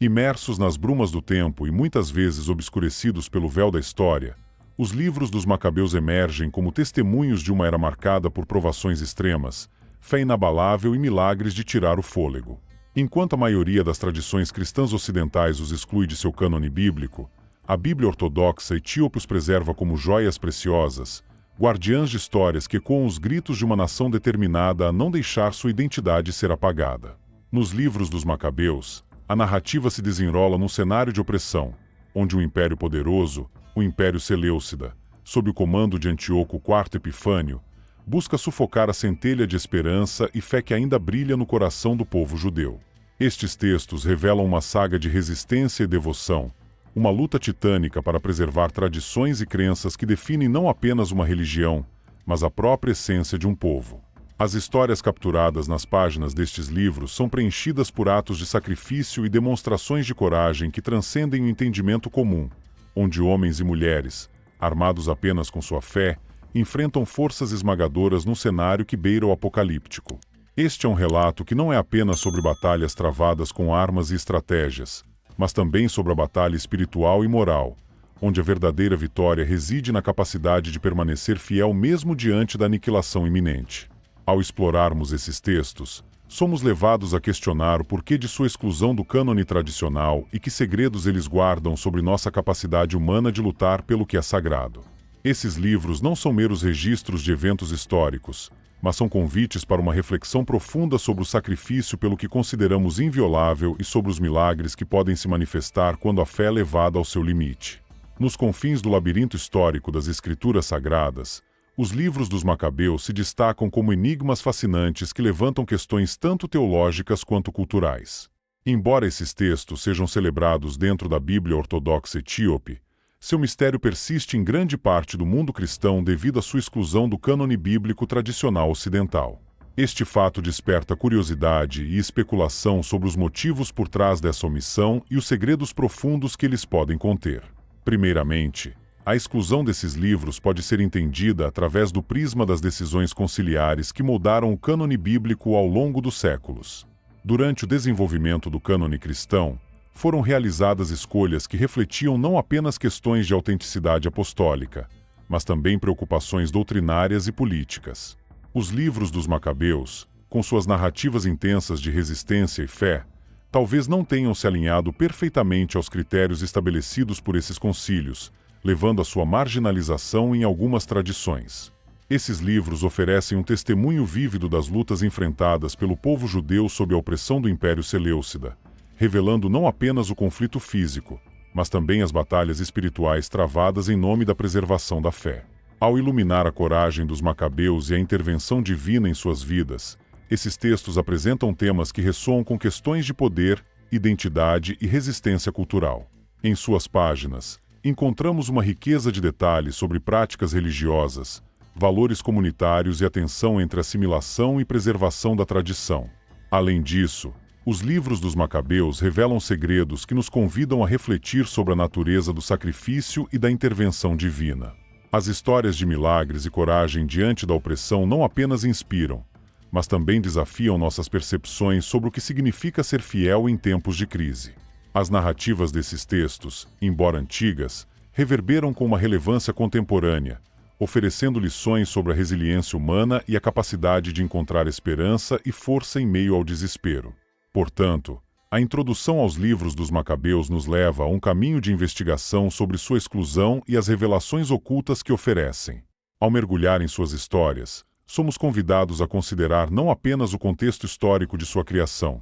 Imersos nas brumas do tempo e muitas vezes obscurecidos pelo véu da história, os livros dos Macabeus emergem como testemunhos de uma era marcada por provações extremas, fé inabalável e milagres de tirar o fôlego. Enquanto a maioria das tradições cristãs ocidentais os exclui de seu cânone bíblico, a Bíblia ortodoxa etíope os preserva como joias preciosas, guardiãs de histórias que ecoam os gritos de uma nação determinada a não deixar sua identidade ser apagada. Nos livros dos Macabeus, a narrativa se desenrola num cenário de opressão, onde um império poderoso, o Império Seleucida, sob o comando de Antíoco IV Epifânio, busca sufocar a centelha de esperança e fé que ainda brilha no coração do povo judeu. Estes textos revelam uma saga de resistência e devoção, uma luta titânica para preservar tradições e crenças que definem não apenas uma religião, mas a própria essência de um povo. As histórias capturadas nas páginas destes livros são preenchidas por atos de sacrifício e demonstrações de coragem que transcendem o entendimento comum, onde homens e mulheres, armados apenas com sua fé, enfrentam forças esmagadoras num cenário que beira o apocalíptico. Este é um relato que não é apenas sobre batalhas travadas com armas e estratégias, mas também sobre a batalha espiritual e moral, onde a verdadeira vitória reside na capacidade de permanecer fiel mesmo diante da aniquilação iminente. Ao explorarmos esses textos, somos levados a questionar o porquê de sua exclusão do cânone tradicional e que segredos eles guardam sobre nossa capacidade humana de lutar pelo que é sagrado. Esses livros não são meros registros de eventos históricos, mas são convites para uma reflexão profunda sobre o sacrifício pelo que consideramos inviolável e sobre os milagres que podem se manifestar quando a fé é levada ao seu limite. Nos confins do labirinto histórico das Escrituras Sagradas, os livros dos Macabeus se destacam como enigmas fascinantes que levantam questões tanto teológicas quanto culturais. Embora esses textos sejam celebrados dentro da Bíblia ortodoxa etíope, seu mistério persiste em grande parte do mundo cristão devido à sua exclusão do cânone bíblico tradicional ocidental. Este fato desperta curiosidade e especulação sobre os motivos por trás dessa omissão e os segredos profundos que eles podem conter. Primeiramente, a exclusão desses livros pode ser entendida através do prisma das decisões conciliares que moldaram o cânone bíblico ao longo dos séculos. Durante o desenvolvimento do cânone cristão, foram realizadas escolhas que refletiam não apenas questões de autenticidade apostólica, mas também preocupações doutrinárias e políticas. Os livros dos Macabeus, com suas narrativas intensas de resistência e fé, talvez não tenham se alinhado perfeitamente aos critérios estabelecidos por esses concílios, levando à sua marginalização em algumas tradições. Esses livros oferecem um testemunho vívido das lutas enfrentadas pelo povo judeu sob a opressão do Império Seleucida, revelando não apenas o conflito físico, mas também as batalhas espirituais travadas em nome da preservação da fé. Ao iluminar a coragem dos Macabeus e a intervenção divina em suas vidas, esses textos apresentam temas que ressoam com questões de poder, identidade e resistência cultural. Em suas páginas, encontramos uma riqueza de detalhes sobre práticas religiosas, valores comunitários e a tensão entre assimilação e preservação da tradição. Além disso, os livros dos Macabeus revelam segredos que nos convidam a refletir sobre a natureza do sacrifício e da intervenção divina. As histórias de milagres e coragem diante da opressão não apenas inspiram, mas também desafiam nossas percepções sobre o que significa ser fiel em tempos de crise. As narrativas desses textos, embora antigas, reverberam com uma relevância contemporânea, oferecendo lições sobre a resiliência humana e a capacidade de encontrar esperança e força em meio ao desespero. Portanto, a introdução aos livros dos Macabeus nos leva a um caminho de investigação sobre sua exclusão e as revelações ocultas que oferecem. Ao mergulhar em suas histórias, somos convidados a considerar não apenas o contexto histórico de sua criação,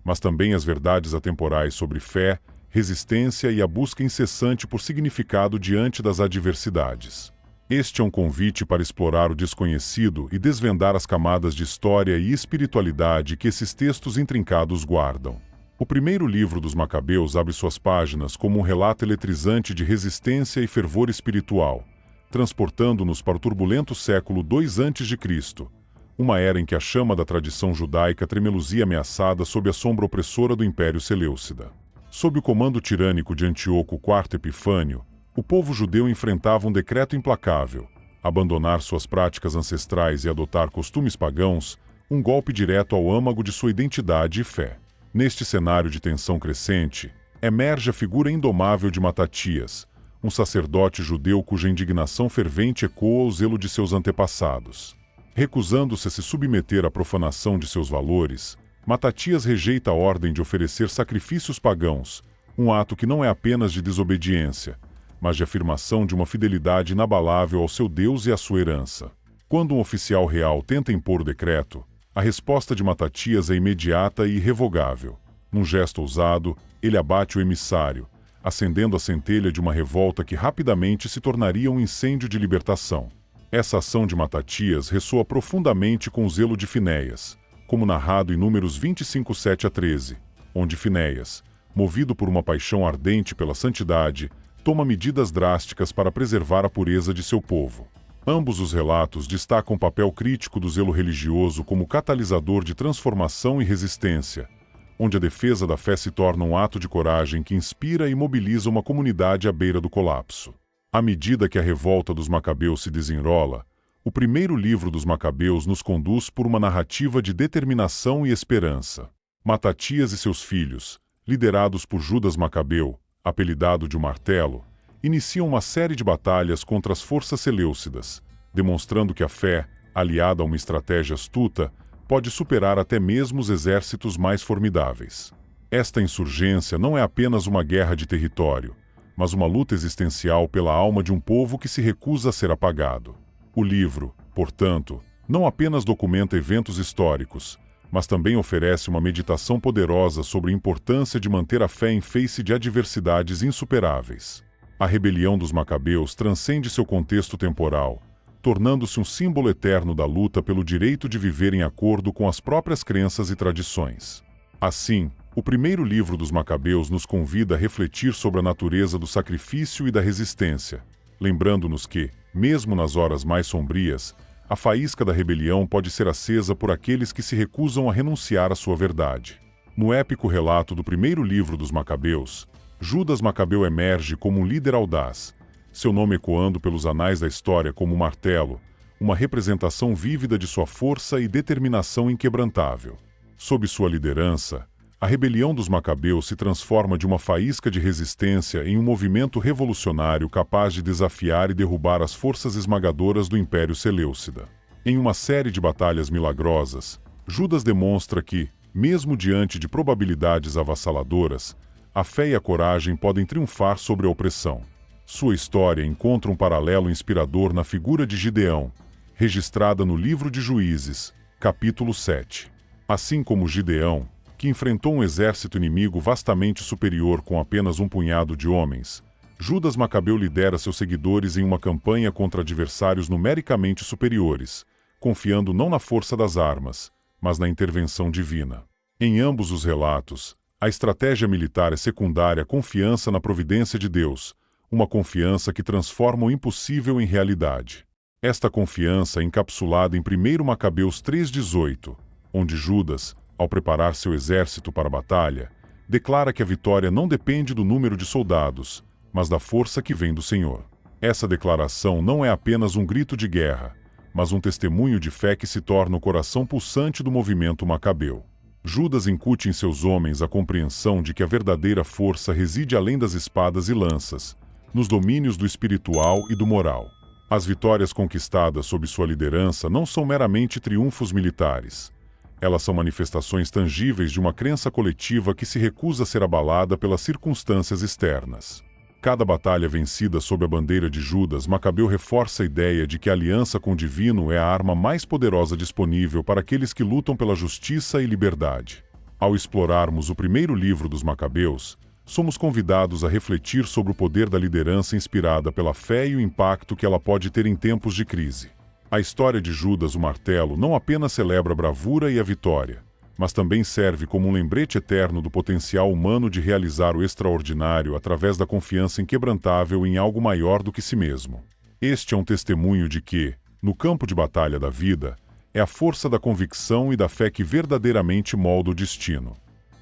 mas também as verdades atemporais sobre fé, resistência e a busca incessante por significado diante das adversidades. Este é um convite para explorar o desconhecido e desvendar as camadas de história e espiritualidade que esses textos intrincados guardam. O primeiro livro dos Macabeus abre suas páginas como um relato eletrizante de resistência e fervor espiritual, transportando-nos para o turbulento século II a.C., uma era em que a chama da tradição judaica tremeluzia ameaçada sob a sombra opressora do Império Seleucida. Sob o comando tirânico de Antíoco IV Epifânio, o povo judeu enfrentava um decreto implacável: abandonar suas práticas ancestrais e adotar costumes pagãos, um golpe direto ao âmago de sua identidade e fé. Neste cenário de tensão crescente, emerge a figura indomável de Matatias, um sacerdote judeu cuja indignação fervente ecoa o zelo de seus antepassados. Recusando-se a se submeter à profanação de seus valores, Matatias rejeita a ordem de oferecer sacrifícios pagãos, um ato que não é apenas de desobediência, mas de afirmação de uma fidelidade inabalável ao seu Deus e à sua herança. Quando um oficial real tenta impor o decreto, a resposta de Matatias é imediata e irrevogável. Num gesto ousado, ele abate o emissário, acendendo a centelha de uma revolta que rapidamente se tornaria um incêndio de libertação. Essa ação de Matatias ressoa profundamente com o zelo de Finéias, como narrado em Números 25, 7-13, onde Finéias, movido por uma paixão ardente pela santidade, toma medidas drásticas para preservar a pureza de seu povo. Ambos os relatos destacam o papel crítico do zelo religioso como catalisador de transformação e resistência, onde a defesa da fé se torna um ato de coragem que inspira e mobiliza uma comunidade à beira do colapso. À medida que a revolta dos Macabeus se desenrola, o primeiro livro dos Macabeus nos conduz por uma narrativa de determinação e esperança. Matatias e seus filhos, liderados por Judas Macabeu, apelidado de o Martelo, iniciam uma série de batalhas contra as forças seleucidas, demonstrando que a fé, aliada a uma estratégia astuta, pode superar até mesmo os exércitos mais formidáveis. Esta insurgência não é apenas uma guerra de território, mas uma luta existencial pela alma de um povo que se recusa a ser apagado. O livro, portanto, não apenas documenta eventos históricos, mas também oferece uma meditação poderosa sobre a importância de manter a fé em face de adversidades insuperáveis. A rebelião dos Macabeus transcende seu contexto temporal, tornando-se um símbolo eterno da luta pelo direito de viver em acordo com as próprias crenças e tradições. Assim, o primeiro livro dos Macabeus nos convida a refletir sobre a natureza do sacrifício e da resistência, lembrando-nos que, mesmo nas horas mais sombrias, a faísca da rebelião pode ser acesa por aqueles que se recusam a renunciar à sua verdade. No épico relato do primeiro livro dos Macabeus, Judas Macabeu emerge como um líder audaz, seu nome ecoando pelos anais da história como um martelo, uma representação vívida de sua força e determinação inquebrantável. Sob sua liderança, a rebelião dos Macabeus se transforma de uma faísca de resistência em um movimento revolucionário capaz de desafiar e derrubar as forças esmagadoras do Império Seleucida. Em uma série de batalhas milagrosas, Judas demonstra que, mesmo diante de probabilidades avassaladoras, a fé e a coragem podem triunfar sobre a opressão. Sua história encontra um paralelo inspirador na figura de Gideão, registrada no livro de Juízes, capítulo 7. Assim como Gideão, que enfrentou um exército inimigo vastamente superior com apenas um punhado de homens, Judas Macabeu lidera seus seguidores em uma campanha contra adversários numericamente superiores, confiando não na força das armas, mas na intervenção divina. Em ambos os relatos, a estratégia militar é secundária à confiança na providência de Deus, uma confiança que transforma o impossível em realidade. Esta confiança é encapsulada em 1 Macabeus 3,18, onde Judas, ao preparar seu exército para a batalha, declara que a vitória não depende do número de soldados, mas da força que vem do Senhor. Essa declaração não é apenas um grito de guerra, mas um testemunho de fé que se torna o coração pulsante do movimento macabeu. Judas incute em seus homens a compreensão de que a verdadeira força reside além das espadas e lanças, nos domínios do espiritual e do moral. As vitórias conquistadas sob sua liderança não são meramente triunfos militares. Elas são manifestações tangíveis de uma crença coletiva que se recusa a ser abalada pelas circunstâncias externas. Cada batalha vencida sob a bandeira de Judas Macabeu reforça a ideia de que a aliança com o divino é a arma mais poderosa disponível para aqueles que lutam pela justiça e liberdade. Ao explorarmos o primeiro livro dos Macabeus, somos convidados a refletir sobre o poder da liderança inspirada pela fé e o impacto que ela pode ter em tempos de crise. A história de Judas o Martelo não apenas celebra a bravura e a vitória, mas também serve como um lembrete eterno do potencial humano de realizar o extraordinário através da confiança inquebrantável em algo maior do que si mesmo. Este é um testemunho de que, no campo de batalha da vida, é a força da convicção e da fé que verdadeiramente molda o destino.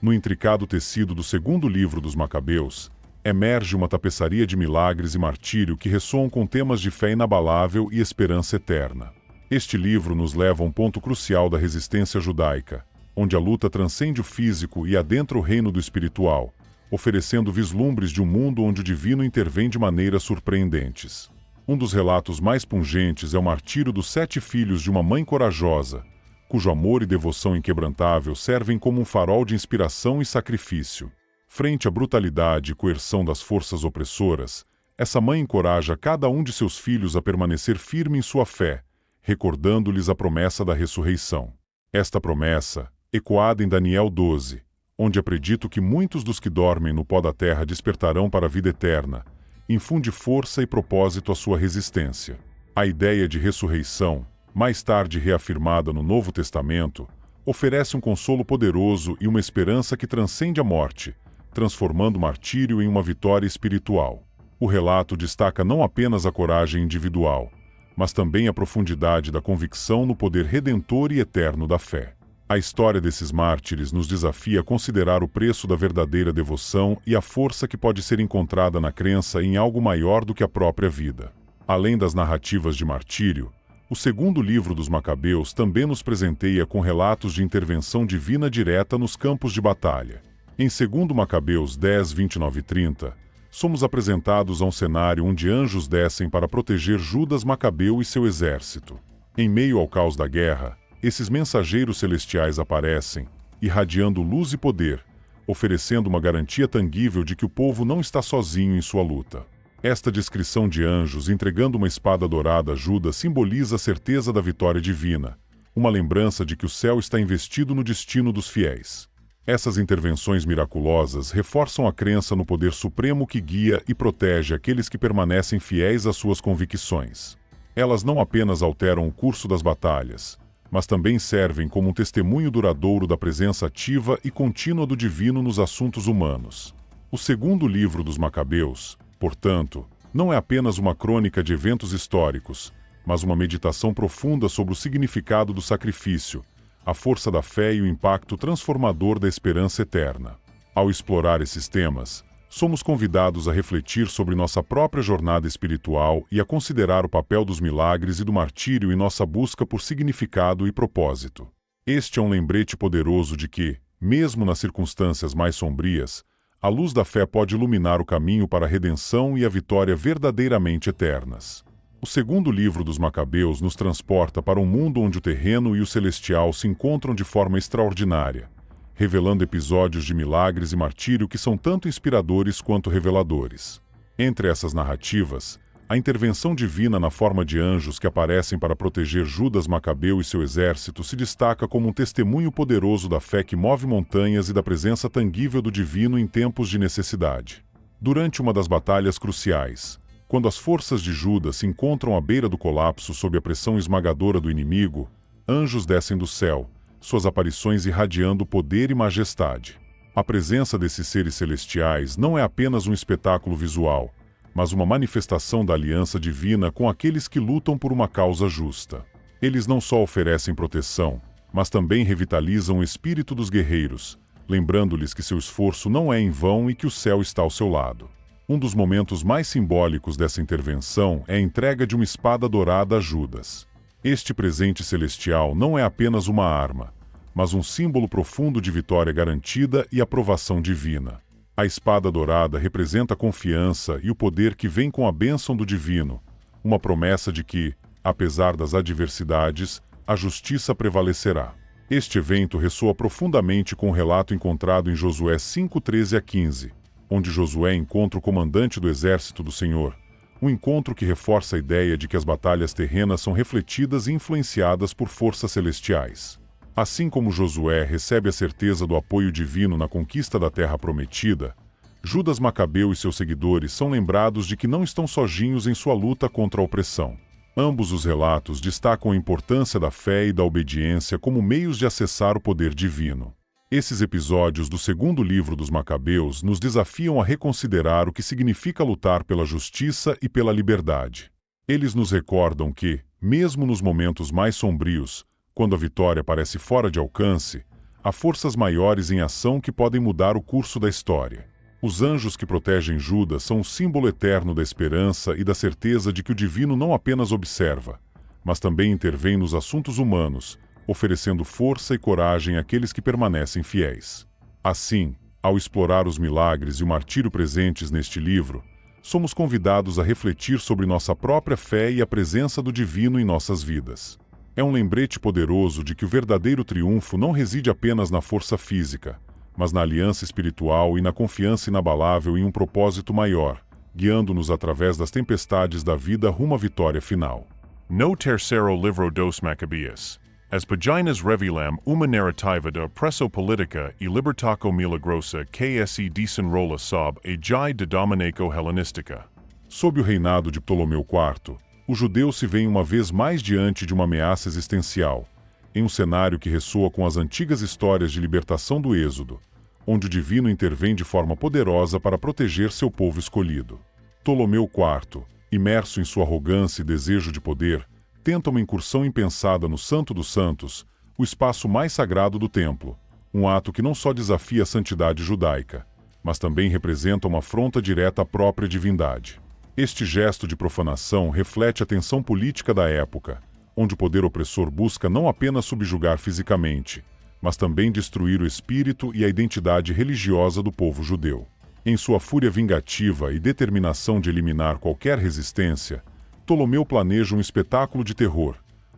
No intricado tecido do segundo livro dos Macabeus, emerge uma tapeçaria de milagres e martírio que ressoam com temas de fé inabalável e esperança eterna. Este livro nos leva a um ponto crucial da resistência judaica, onde a luta transcende o físico e adentra o reino do espiritual, oferecendo vislumbres de um mundo onde o divino intervém de maneiras surpreendentes. Um dos relatos mais pungentes é o martírio dos 7 filhos de uma mãe corajosa, cujo amor e devoção inquebrantável servem como um farol de inspiração e sacrifício. Frente à brutalidade e coerção das forças opressoras, essa mãe encoraja cada um de seus filhos a permanecer firme em sua fé, recordando-lhes a promessa da ressurreição. Esta promessa, ecoada em Daniel 12, onde é predito que muitos dos que dormem no pó da terra despertarão para a vida eterna, infunde força e propósito à sua resistência. A ideia de ressurreição, mais tarde reafirmada no Novo Testamento, oferece um consolo poderoso e uma esperança que transcende a morte, transformando o martírio em uma vitória espiritual. O relato destaca não apenas a coragem individual, mas também a profundidade da convicção no poder redentor e eterno da fé. A história desses mártires nos desafia a considerar o preço da verdadeira devoção e a força que pode ser encontrada na crença em algo maior do que a própria vida. Além das narrativas de martírio, o segundo livro dos Macabeus também nos presenteia com relatos de intervenção divina direta nos campos de batalha. Em 2 Macabeus 10, 29 e 30, somos apresentados a um cenário onde anjos descem para proteger Judas Macabeu e seu exército. Em meio ao caos da guerra, esses mensageiros celestiais aparecem, irradiando luz e poder, oferecendo uma garantia tangível de que o povo não está sozinho em sua luta. Esta descrição de anjos entregando uma espada dourada a Judas simboliza a certeza da vitória divina, uma lembrança de que o céu está investido no destino dos fiéis. Essas intervenções miraculosas reforçam a crença no poder supremo que guia e protege aqueles que permanecem fiéis às suas convicções. Elas não apenas alteram o curso das batalhas, mas também servem como um testemunho duradouro da presença ativa e contínua do divino nos assuntos humanos. O segundo livro dos Macabeus, portanto, não é apenas uma crônica de eventos históricos, mas uma meditação profunda sobre o significado do sacrifício, a força da fé e o impacto transformador da esperança eterna. Ao explorar esses temas, somos convidados a refletir sobre nossa própria jornada espiritual e a considerar o papel dos milagres e do martírio em nossa busca por significado e propósito. Este é um lembrete poderoso de que, mesmo nas circunstâncias mais sombrias, a luz da fé pode iluminar o caminho para a redenção e a vitória verdadeiramente eternas. O segundo livro dos Macabeus nos transporta para um mundo onde o terreno e o celestial se encontram de forma extraordinária, revelando episódios de milagres e martírio que são tanto inspiradores quanto reveladores. Entre essas narrativas, a intervenção divina na forma de anjos que aparecem para proteger Judas Macabeu e seu exército se destaca como um testemunho poderoso da fé que move montanhas e da presença tangível do divino em tempos de necessidade. Durante uma das batalhas cruciais, quando as forças de Judas se encontram à beira do colapso sob a pressão esmagadora do inimigo, anjos descem do céu, suas aparições irradiando poder e majestade. A presença desses seres celestiais não é apenas um espetáculo visual, mas uma manifestação da aliança divina com aqueles que lutam por uma causa justa. Eles não só oferecem proteção, mas também revitalizam o espírito dos guerreiros, lembrando-lhes que seu esforço não é em vão e que o céu está ao seu lado. Um dos momentos mais simbólicos dessa intervenção é a entrega de uma espada dourada a Judas. Este presente celestial não é apenas uma arma, mas um símbolo profundo de vitória garantida e aprovação divina. A espada dourada representa a confiança e o poder que vem com a bênção do divino, uma promessa de que, apesar das adversidades, a justiça prevalecerá. Este evento ressoa profundamente com o relato encontrado em Josué 5:13 a 15, onde Josué encontra o comandante do exército do Senhor, um encontro que reforça a ideia de que as batalhas terrenas são refletidas e influenciadas por forças celestiais. Assim como Josué recebe a certeza do apoio divino na conquista da terra prometida, Judas Macabeu e seus seguidores são lembrados de que não estão sozinhos em sua luta contra a opressão. Ambos os relatos destacam a importância da fé e da obediência como meios de acessar o poder divino. Esses episódios do segundo livro dos Macabeus nos desafiam a reconsiderar o que significa lutar pela justiça e pela liberdade. Eles nos recordam que, mesmo nos momentos mais sombrios, quando a vitória parece fora de alcance, há forças maiores em ação que podem mudar o curso da história. Os anjos que protegem Judas são um símbolo eterno da esperança e da certeza de que o divino não apenas observa, mas também intervém nos assuntos humanos, oferecendo força e coragem àqueles que permanecem fiéis. Assim, Ao explorar os milagres e o martírio presentes neste livro, somos convidados a refletir sobre nossa própria fé e a presença do divino em nossas vidas. É um lembrete poderoso de que o verdadeiro triunfo não reside apenas na força física, mas na aliança espiritual e na confiança inabalável em um propósito maior, guiando-nos através das tempestades da vida rumo à vitória final. No terceiro livro dos Macabeus. As páginas revelam uma narrativa de opressão política e libertação milagrosa que se desenrola sob a égide de dominação helenística. Sob o reinado de Ptolomeu IV, os judeus se veem uma vez mais diante de uma ameaça existencial, em um cenário que ressoa com as antigas histórias de libertação do Êxodo, onde o divino intervém de forma poderosa para proteger seu povo escolhido. Ptolomeu IV, imerso em sua arrogância e desejo de poder, tenta uma incursão impensada no Santo dos Santos, o espaço mais sagrado do templo, um ato que não só desafia a santidade judaica, mas também representa uma afronta direta à própria divindade. Este gesto de profanação reflete a tensão política da época, onde o poder opressor busca não apenas subjugar fisicamente, mas também destruir o espírito e a identidade religiosa do povo judeu. Em sua fúria vingativa e determinação de eliminar qualquer resistência, Ptolomeu planeja um espetáculo de terror,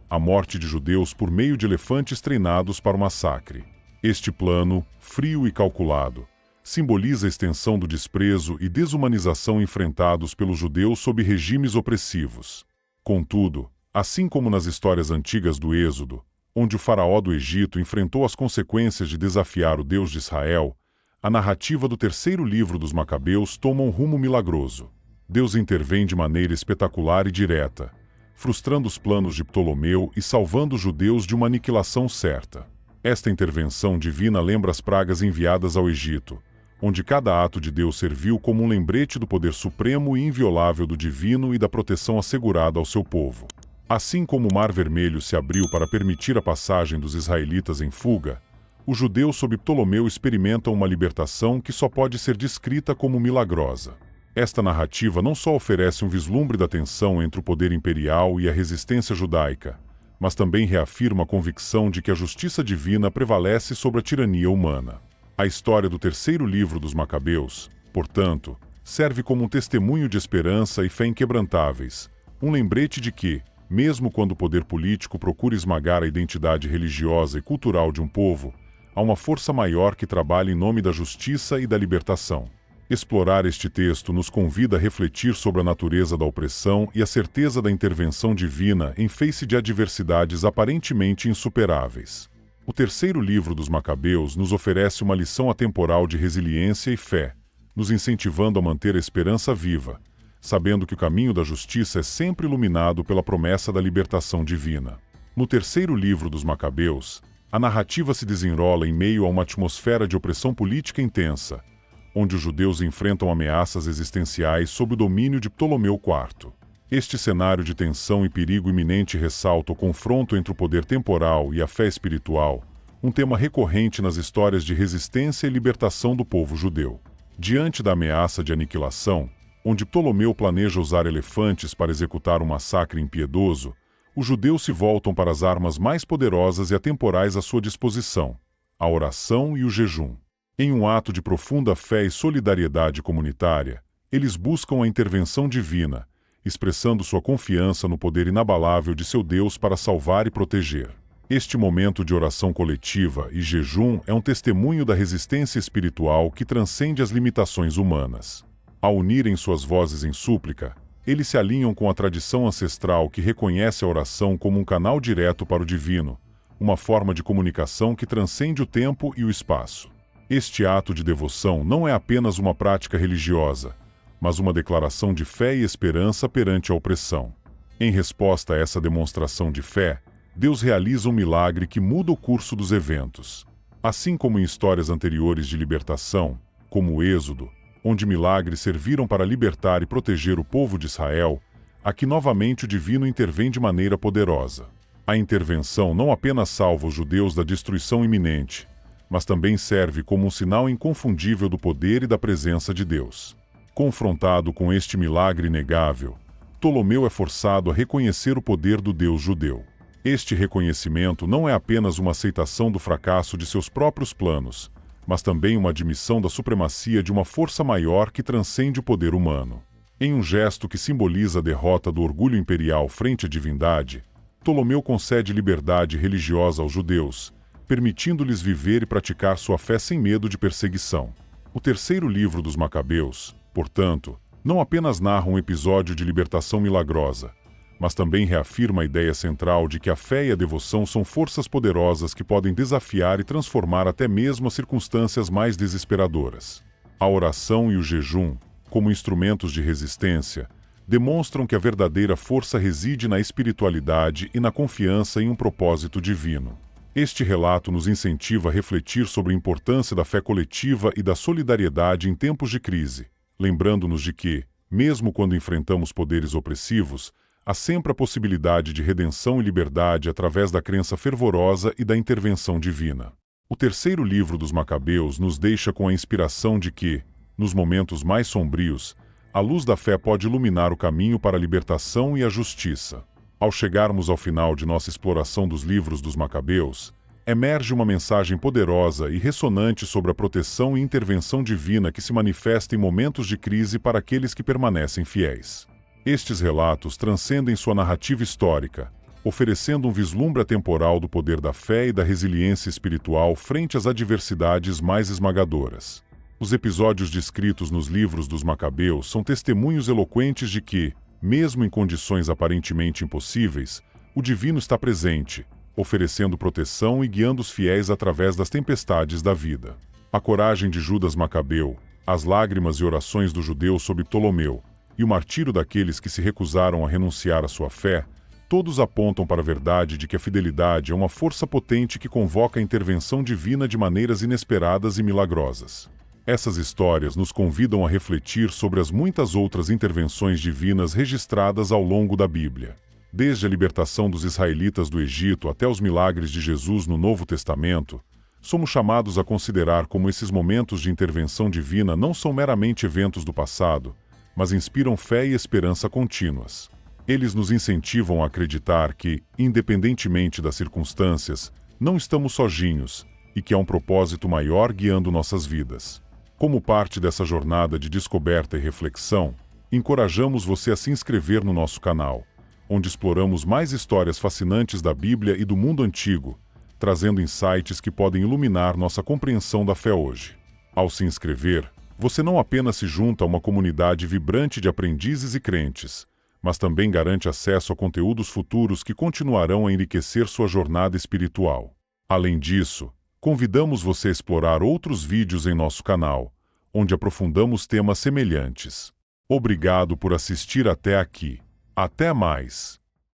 a morte de judeus por meio de elefantes treinados para o massacre. Este plano, frio e calculado, simboliza a extensão do desprezo e desumanização enfrentados pelos judeus sob regimes opressivos. Contudo, assim como nas histórias antigas do Êxodo, onde o faraó do Egito enfrentou as consequências de desafiar o Deus de Israel, a narrativa do terceiro livro dos Macabeus toma um rumo milagroso. Deus intervém de maneira espetacular e direta, frustrando os planos de Ptolomeu e salvando os judeus de uma aniquilação certa. Esta intervenção divina lembra as pragas enviadas ao Egito, onde cada ato de Deus serviu como um lembrete do poder supremo e inviolável do divino e da proteção assegurada ao seu povo. Assim como o Mar Vermelho se abriu para permitir a passagem dos israelitas em fuga, os judeus sob Ptolomeu experimentam uma libertação que só pode ser descrita como milagrosa. Esta narrativa não só oferece um vislumbre da tensão entre o poder imperial e a resistência judaica, mas também reafirma a convicção de que a justiça divina prevalece sobre a tirania humana. A história do terceiro livro dos Macabeus, portanto, serve como um testemunho de esperança e fé inquebrantáveis, um lembrete de que, mesmo quando o poder político procura esmagar a identidade religiosa e cultural de um povo, há uma força maior que trabalha em nome da justiça e da libertação. Explorar este texto nos convida a refletir sobre a natureza da opressão e a certeza da intervenção divina em face de adversidades aparentemente insuperáveis. O terceiro livro dos Macabeus nos oferece uma lição atemporal de resiliência e fé, nos incentivando a manter a esperança viva, sabendo que o caminho da justiça é sempre iluminado pela promessa da libertação divina. No terceiro livro dos Macabeus, a narrativa se desenrola em meio a uma atmosfera de opressão política intensa, onde os judeus enfrentam ameaças existenciais sob o domínio de Ptolomeu IV. Este cenário de tensão e perigo iminente ressalta o confronto entre o poder temporal e a fé espiritual, um tema recorrente nas histórias de resistência e libertação do povo judeu. Diante da ameaça de aniquilação, onde Ptolomeu planeja usar elefantes para executar um massacre impiedoso, os judeus se voltam para as armas mais poderosas e atemporais à sua disposição, a oração e o jejum. Em um ato de profunda fé e solidariedade comunitária, eles buscam a intervenção divina, expressando sua confiança no poder inabalável de seu Deus para salvar e proteger. Este momento de oração coletiva e jejum é um testemunho da resistência espiritual que transcende as limitações humanas. Ao unirem suas vozes em súplica, eles se alinham com a tradição ancestral que reconhece a oração como um canal direto para o divino, uma forma de comunicação que transcende o tempo e o espaço. Este ato de devoção não é apenas uma prática religiosa, mas uma declaração de fé e esperança perante a opressão. Em resposta a essa demonstração de fé, Deus realiza um milagre que muda o curso dos eventos. Assim como em histórias anteriores de libertação, como o Êxodo, onde milagres serviram para libertar e proteger o povo de Israel, aqui novamente o divino intervém de maneira poderosa. A intervenção não apenas salva os judeus da destruição iminente, mas também serve como um sinal inconfundível do poder e da presença de Deus. Confrontado com este milagre inegável, Ptolomeu é forçado a reconhecer o poder do Deus judeu. Este reconhecimento não é apenas uma aceitação do fracasso de seus próprios planos, mas também uma admissão da supremacia de uma força maior que transcende o poder humano. Em um gesto que simboliza a derrota do orgulho imperial frente à divindade, Ptolomeu concede liberdade religiosa aos judeus, permitindo-lhes viver e praticar sua fé sem medo de perseguição. O terceiro livro dos Macabeus, portanto, não apenas narra um episódio de libertação milagrosa, mas também reafirma a ideia central de que a fé e a devoção são forças poderosas que podem desafiar e transformar até mesmo as circunstâncias mais desesperadoras. A oração e o jejum, como instrumentos de resistência, demonstram que a verdadeira força reside na espiritualidade e na confiança em um propósito divino. Este relato nos incentiva a refletir sobre a importância da fé coletiva e da solidariedade em tempos de crise, lembrando-nos de que, mesmo quando enfrentamos poderes opressivos, há sempre a possibilidade de redenção e liberdade através da crença fervorosa e da intervenção divina. O terceiro livro dos Macabeus nos deixa com a inspiração de que, nos momentos mais sombrios, a luz da fé pode iluminar o caminho para a libertação e a justiça. Ao chegarmos ao final de nossa exploração dos livros dos Macabeus, emerge uma mensagem poderosa e ressonante sobre a proteção e intervenção divina que se manifesta em momentos de crise para aqueles que permanecem fiéis. Estes relatos transcendem sua narrativa histórica, oferecendo um vislumbre atemporal do poder da fé e da resiliência espiritual frente às adversidades mais esmagadoras. Os episódios descritos nos livros dos Macabeus são testemunhos eloquentes de que, mesmo em condições aparentemente impossíveis, o divino está presente, oferecendo proteção e guiando os fiéis através das tempestades da vida. A coragem de Judas Macabeu, as lágrimas e orações dos judeus sob Ptolomeu, e o martírio daqueles que se recusaram a renunciar à sua fé, todos apontam para a verdade de que a fidelidade é uma força potente que convoca a intervenção divina de maneiras inesperadas e milagrosas. Essas histórias nos convidam a refletir sobre as muitas outras intervenções divinas registradas ao longo da Bíblia. Desde a libertação dos israelitas do Egito até os milagres de Jesus no Novo Testamento, somos chamados a considerar como esses momentos de intervenção divina não são meramente eventos do passado, mas inspiram fé e esperança contínuas. Eles nos incentivam a acreditar que, independentemente das circunstâncias, não estamos sozinhos e que há um propósito maior guiando nossas vidas. Como parte dessa jornada de descoberta e reflexão, encorajamos você a se inscrever no nosso canal, onde exploramos mais histórias fascinantes da Bíblia e do mundo antigo, trazendo insights que podem iluminar nossa compreensão da fé hoje. Ao se inscrever, você não apenas se junta a uma comunidade vibrante de aprendizes e crentes, mas também garante acesso a conteúdos futuros que continuarão a enriquecer sua jornada espiritual. Além disso, convidamos você a explorar outros vídeos em nosso canal, onde aprofundamos temas semelhantes. Obrigado por assistir até aqui. Até mais!